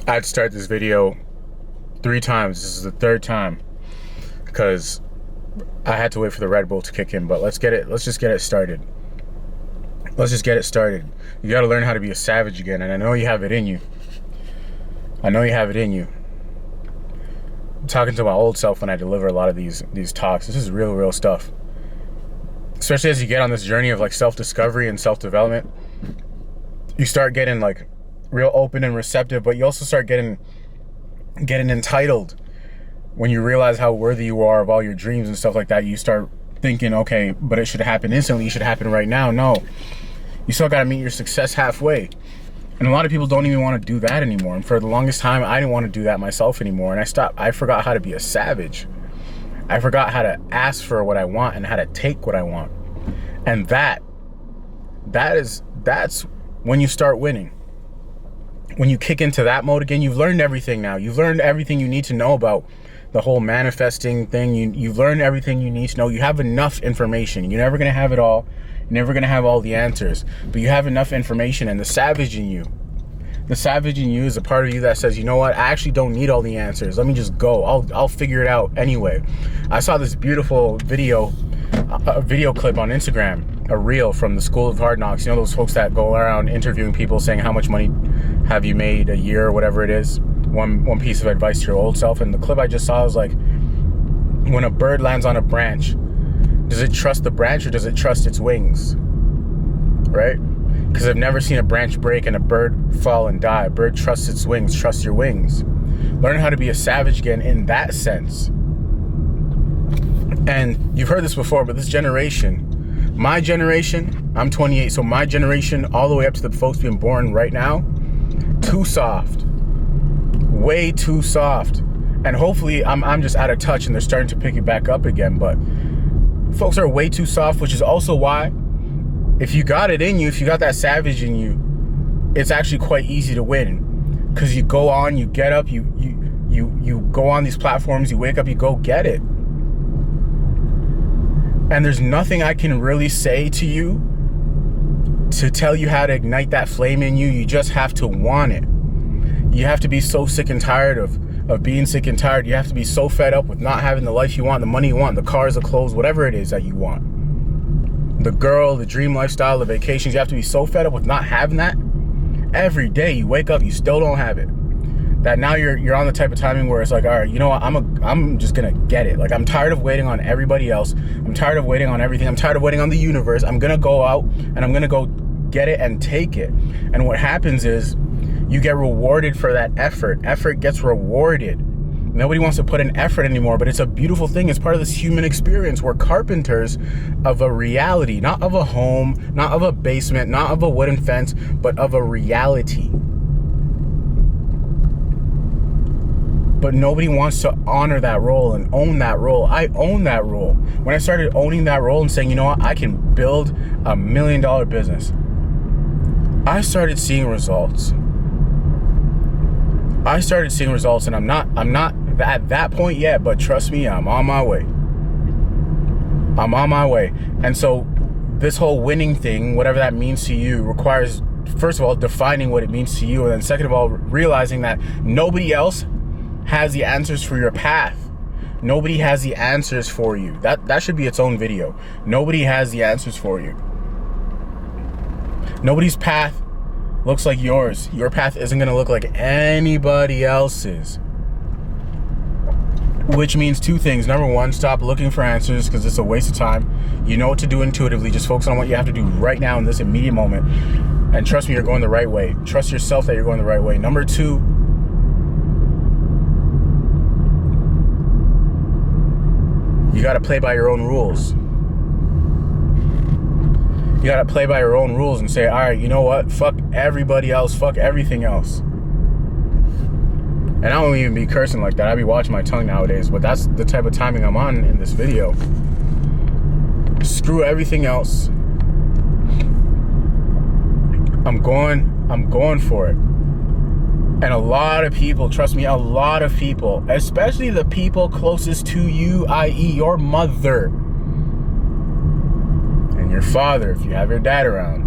I had to start this video 3 times. This is the third time because I had to wait for the Red Bull to kick in. But let's just get it started. Let's just get it started. You got to learn how to be a savage again, and I know you have it in you. I know you have it in you. I'm talking to my old self when I deliver a lot of these talks. This is real stuff. Especially as you get on this journey of like self-discovery and self-development, you start getting like real open and receptive, but you also start getting entitled when you realize how worthy you are of all your dreams and stuff like that. You start thinking, okay, but it should happen instantly. It should happen right now. No, you still got to meet your success halfway. And a lot of people don't even want to do that anymore. And for the longest time, I didn't want to do that myself anymore. And I forgot how to be a savage. I forgot how to ask for what I want and how to take what I want. And that's when you start winning. When you kick into that mode again, you've learned everything now. You've learned everything you need to know about the whole manifesting thing. You've learned everything you need to know. You have enough information. You're never going to have it all. You're never going to have all the answers. But you have enough information, and the savage in you is a part of you that says, you know what? I actually don't need all the answers. Let me just go. I'll figure it out anyway. I saw this beautiful video clip on Instagram, a reel from the School of Hard Knocks. You know those folks that go around interviewing people saying how much money have you made a year or whatever it is. One piece of advice to your old self. And the clip I just saw was like, when a bird lands on a branch, does it trust the branch or does it trust its wings? Right? Because I've never seen a branch break and a bird fall and die. A bird trusts its wings. Trust your wings. Learn how to be a savage again in that sense. And you've heard this before, but this generation, my generation, I'm 28, so my generation all the way up to the folks being born right now, too soft. Way too soft. And hopefully I'm just out of touch and they're starting to pick it back up again. But folks are way too soft, which is also why if you got it in you, if you got that savage in you, it's actually quite easy to win. Because you go on, you get up, you go on these platforms, you wake up, you go get it. And there's nothing I can really say to you to tell you how to ignite that flame in you. You just have to want it. You have to be so sick and tired of being sick and tired. You have to be so fed up with not having the life you want, the money you want, the cars, the clothes, whatever it is that you want. The girl, the dream lifestyle, the vacations. You have to be so fed up with not having that. Every day you wake up, you still don't have it. That now you're on the type of timing where it's like, all right, you know what? I'm just gonna get it. Like, I'm tired of waiting on everybody else. I'm tired of waiting on everything. I'm tired of waiting on the universe. I'm gonna go out and I'm gonna go get it and take it. And what happens is you get rewarded for that effort. Effort gets rewarded. Nobody wants to put in effort anymore, but it's a beautiful thing. It's part of this human experience. We're carpenters of a reality, not of a home, not of a basement, not of a wooden fence, but of a reality. But nobody wants to honor that role and own that role. I own that role. When I started owning that role and saying, you know what, I can build $1 million business, I started seeing results. And I'm not at that point yet, but trust me, I'm on my way. And so this whole winning thing, whatever that means to you, requires, first of all, defining what it means to you. And then second of all, realizing that nobody else has the answers for your path. Nobody has the answers for you. That should be its own video. Nobody has the answers for you. Nobody's path looks like yours. Your path isn't going to look like anybody else's. Which means two things. Number one, stop looking for answers because it's a waste of time. You know what to do intuitively. Just focus on what you have to do right now in this immediate moment. And trust me, you're going the right way. Trust yourself that you're going the right way. Number two, you got to play by your own rules. You got to play by your own rules and say, all right, you know what? Fuck everybody else. Fuck everything else. And I don't even be cursing like that. I be watching my tongue nowadays, but that's the type of timing I'm on in this video. Screw everything else. I'm going for it. And a lot of people, trust me, a lot of people, especially the people closest to you, i.e. your mother and your father, if you have your dad around,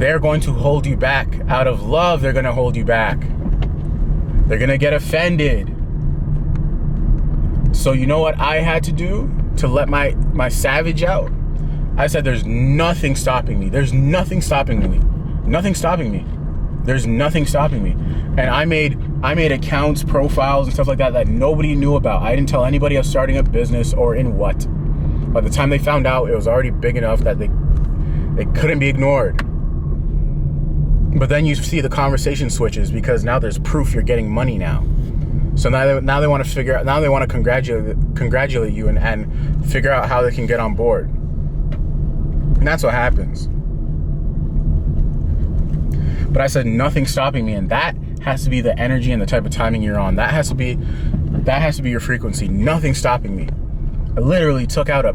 they're going to hold you back. Out of love, they're going to hold you back. They're going to get offended. So you know what I had to do to let my savage out? I said, there's nothing stopping me. There's nothing stopping me. Nothing stopping me. There's nothing stopping me. And I made accounts, profiles, and stuff like that that nobody knew about. I didn't tell anybody I was starting a business or in what. By the time they found out, it was already big enough that they couldn't be ignored. But then you see the conversation switches because now there's proof you're getting money now. So now they want to figure out, now they want to congratulate you and figure out how they can get on board. And that's what happens. But I said nothing stopping me, and that has to be the energy and the type of timing you're on. That has to be your frequency. Nothing stopping me. I literally took out a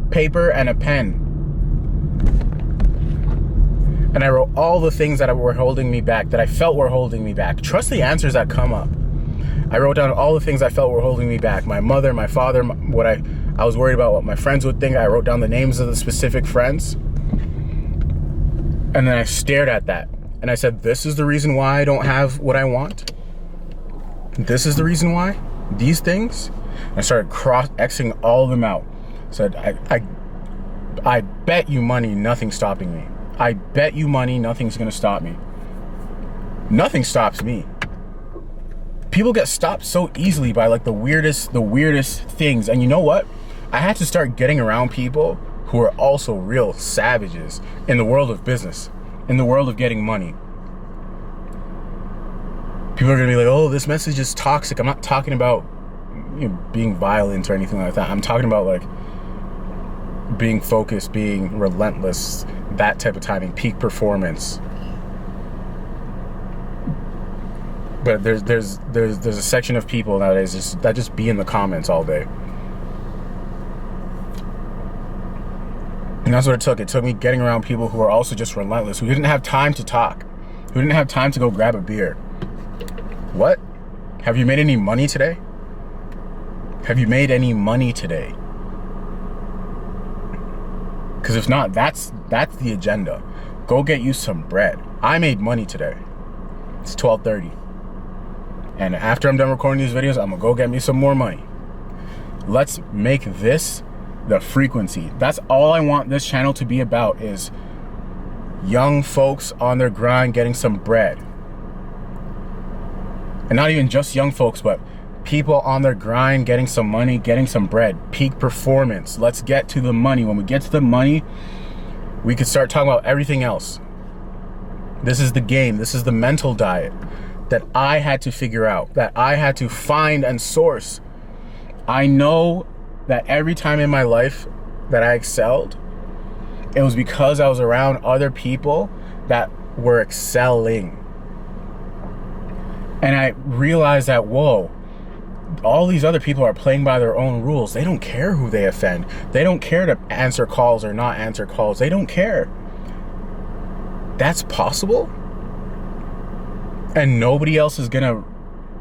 paper and a pen, and I wrote all the things that were holding me back, that I felt were holding me back. Trust the answers that come up. I wrote down all the things I felt were holding me back. My mother, my father, what I was worried about what my friends would think. I wrote down the names of the specific friends. And then I stared at that. And I said, this is the reason why I don't have what I want. This is the reason why. These things. I started Xing all of them out. Said, I bet you money nothing's stopping me. I bet you money nothing's gonna stop me. Nothing stops me. People get stopped so easily by like the weirdest things. And you know what? I had to start getting around people who are also real savages in the world of business, in the world of getting money. People are gonna be like, oh, this message is toxic. I'm not talking about, you know, being violent or anything like that. I'm talking about like being focused, being relentless, that type of timing, peak performance. But there's a section of people nowadays that just be in the comments all day. And that's what it took. It took me getting around people who are also just relentless, who didn't have time to talk, who didn't have time to go grab a beer. What? Have you made any money today? Have you made any money today? Because if not, that's the agenda. Go get you some bread. I made money today. It's 12:30. And after I'm done recording these videos, I'm gonna go get me some more money. Let's make this the frequency. That's all I want this channel to be about, is young folks on their grind getting some bread. And not even just young folks, but people on their grind getting some money, getting some bread. Peak performance. Let's get to the money. When we get to the money, we could start talking about everything else. This is the game. This is the mental diet that I had to figure out, that I had to find and source. I know that every time in my life that I excelled, it was because I was around other people that were excelling. And I realized that, whoa, all these other people are playing by their own rules. They don't care who they offend. They don't care to answer calls or not answer calls. They don't care. That's possible? And nobody else is gonna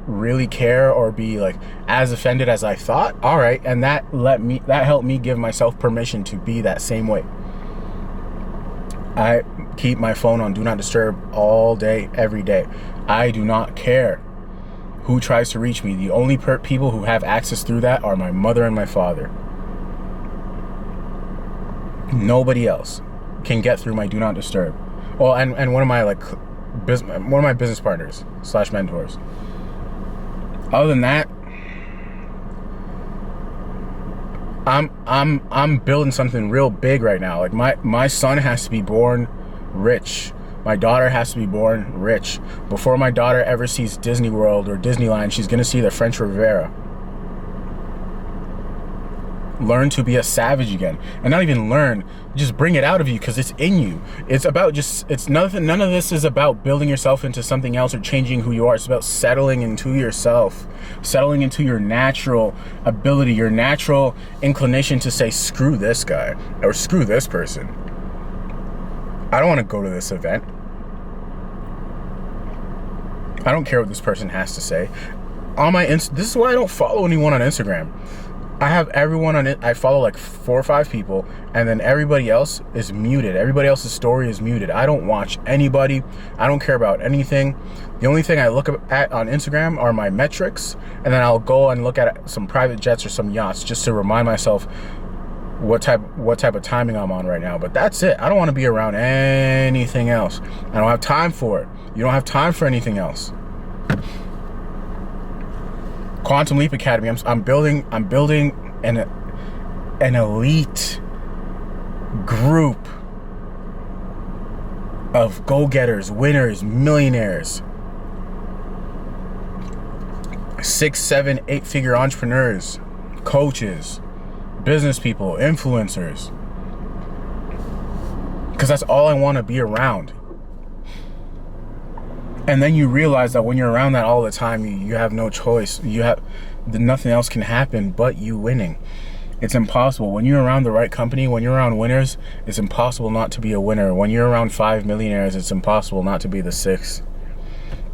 really care or be like as offended as I thought? All right, and that helped me give myself permission to be that same way. I keep my phone on Do Not Disturb all day, every day. I do not care who tries to reach me. The only people who have access through that are my mother and my father. Nobody else can get through my Do Not Disturb. Well, and one of my business partners / mentors. Other than that, I'm building something real big right now. Like my son has to be born rich. My daughter has to be born rich. Before my daughter ever sees Disney World or Disneyland, she's gonna see the French Riviera. Learn to be a savage again. And not even learn, just bring it out of you, because it's in you. It's about none of this is about building yourself into something else or changing who you are. It's about settling into yourself, settling into your natural ability, your natural inclination to say, screw this guy or screw this person. I don't want to go to this event. I don't care what this person has to say. This is why I don't follow anyone on Instagram. I have everyone on it. I follow like 4 or 5 people, and then everybody else is muted. Everybody else's story is muted. I don't watch anybody. I don't care about anything. The only thing I look at on Instagram are my metrics, and then I'll go and look at some private jets or some yachts just to remind myself what type of timing I'm on right now. But that's it. I don't want to be around anything else. I don't have time for it. You don't have time for anything else. Quantum Leap Academy. I'm building an elite group of go-getters, winners, millionaires, 6, 7, 8-figure entrepreneurs, coaches, business people, influencers. Because that's all I want to be around. And then you realize that when you're around that all the time, you have no choice. Nothing else can happen but you winning. It's impossible. When you're around the right company, when you're around winners, it's impossible not to be a winner. When you're around 5 millionaires, it's impossible not to be the 6th.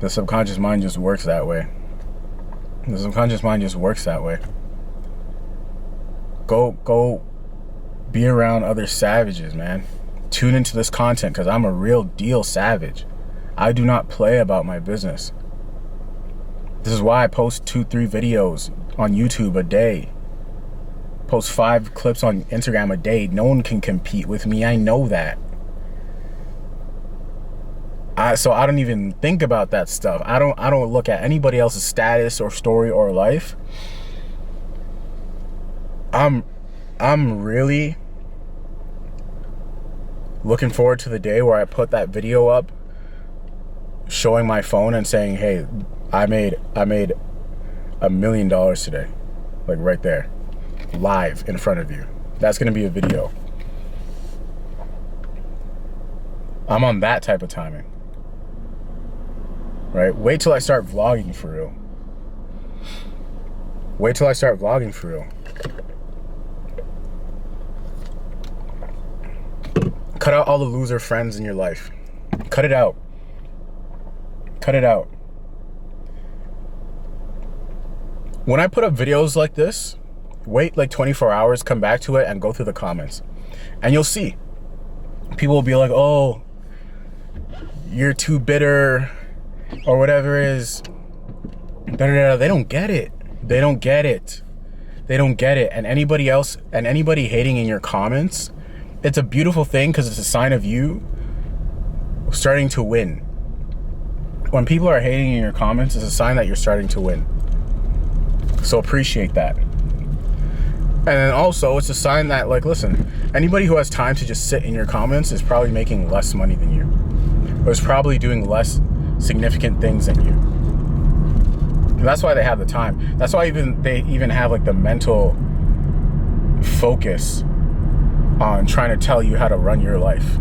The subconscious mind just works that way. The subconscious mind just works that way. Go be around other savages, man. Tune into this content because I'm a real deal savage. I do not play about my business. This is why I post 2-3 videos on YouTube a day. Post 5 clips on Instagram a day. No one can compete with me. I know that. So I don't even think about that stuff. I don't look at anybody else's status or story or life. I'm really looking forward to the day where I put that video up showing my phone and saying, hey, I made $1 million today. Like right there, live in front of you. That's gonna be a video. I'm on that type of timing. Right? Wait till I start vlogging for real. Wait till I start vlogging for real. Cut out all the loser friends in your life. Cut it out. Cut it out. When I put up videos like this, wait like 24 hours, come back to it and go through the comments. And you'll see. People will be like, oh, you're too bitter or whatever it is. They don't get it. They don't get it. They don't get it. And anybody else, and anybody hating in your comments, it's a beautiful thing because it's a sign of you starting to win. When people are hating in your comments, it's a sign that you're starting to win. So appreciate that. And then also, it's a sign that, like, listen, anybody who has time to just sit in your comments is probably making less money than you. Or is probably doing less significant things than you. And that's why they have the time. That's why they even have, like, the mental focus on trying to tell you how to run your life.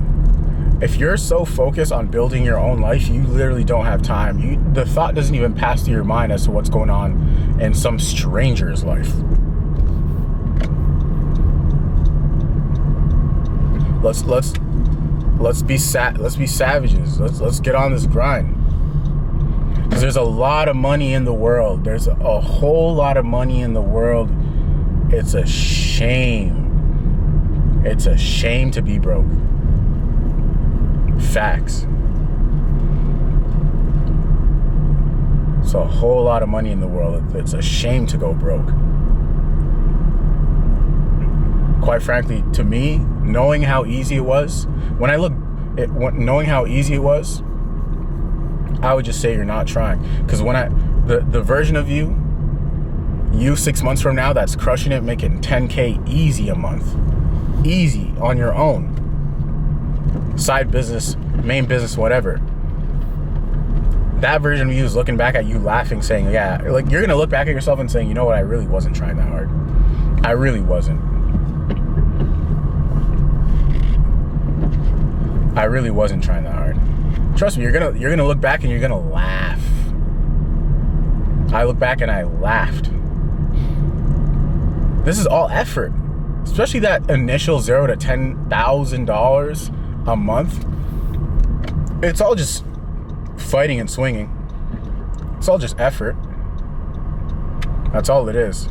If you're so focused on building your own life, you literally don't have time. The thought doesn't even pass through your mind as to what's going on in some stranger's life. Let's be savages. Let's get on this grind. Because there's a lot of money in the world. There's a whole lot of money in the world. It's a shame. It's a shame to be broke. Facts. It's a whole lot of money in the world. It's a shame to go broke. Quite frankly, to me, knowing how easy it was, knowing how easy it was, I would just say you're not trying. Because the version of you 6 months from now that's crushing it, making 10K easy a month, easy on your own, side business, main business, whatever. That version of you is looking back at you laughing, saying, yeah, like you're gonna look back at yourself and saying, you know what, I really wasn't trying that hard. I really wasn't. I really wasn't trying that hard. Trust me, you're gonna look back and you're gonna laugh. I look back and I laughed. This is all effort, especially that initial $0 to $10,000 a month. It's all just fighting and swinging. It's all just effort. That's all it is.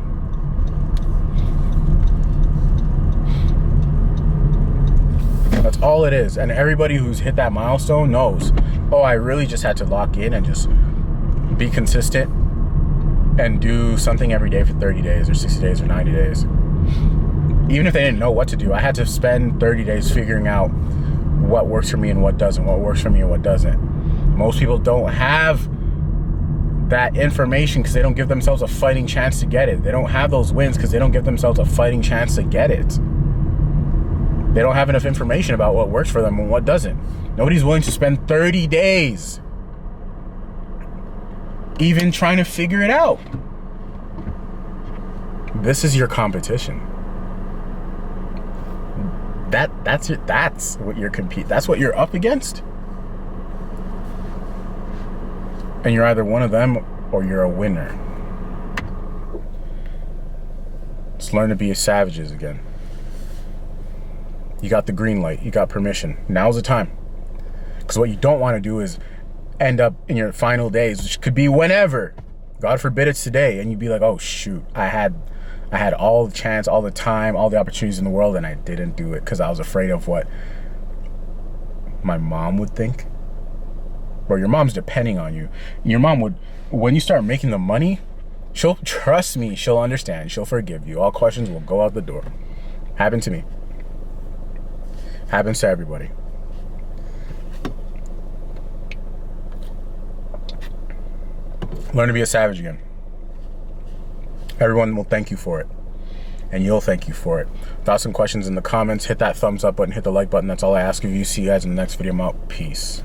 That's all it is. And everybody who's hit that milestone knows, oh, I really just had to lock in and just be consistent and do something every day for 30 days or 60 days or 90 days. Even if they didn't know what to do, I had to spend 30 days figuring out what works for me and what doesn't, what works for me and what doesn't. Most people don't have that information because they don't give themselves a fighting chance to get it. They don't have those wins because they don't give themselves a fighting chance to get it. They don't have enough information about what works for them and what doesn't. Nobody's willing to spend 30 days even trying to figure it out. This is your competition. That's what you're up against. And you're either one of them or you're a winner. Just learn to be savages again. You got the green light. You got permission. Now's the time. Because what you don't want to do is end up in your final days, which could be whenever. God forbid it's today. And you'd be like, oh, shoot. I had all the chance, all the time, all the opportunities in the world, and I didn't do it because I was afraid of what my mom would think. Bro, your mom's depending on you. Your mom would, when you start making the money, she'll, trust me, she'll understand. She'll forgive you. All questions will go out the door. Happened to me. Happens to everybody. Learn to be a savage again. Everyone will thank you for it. And you'll thank you for it. Thoughts and questions in the comments. Hit that thumbs up button. Hit the like button. That's all I ask of you. See you guys in the next video. I'm out. Peace.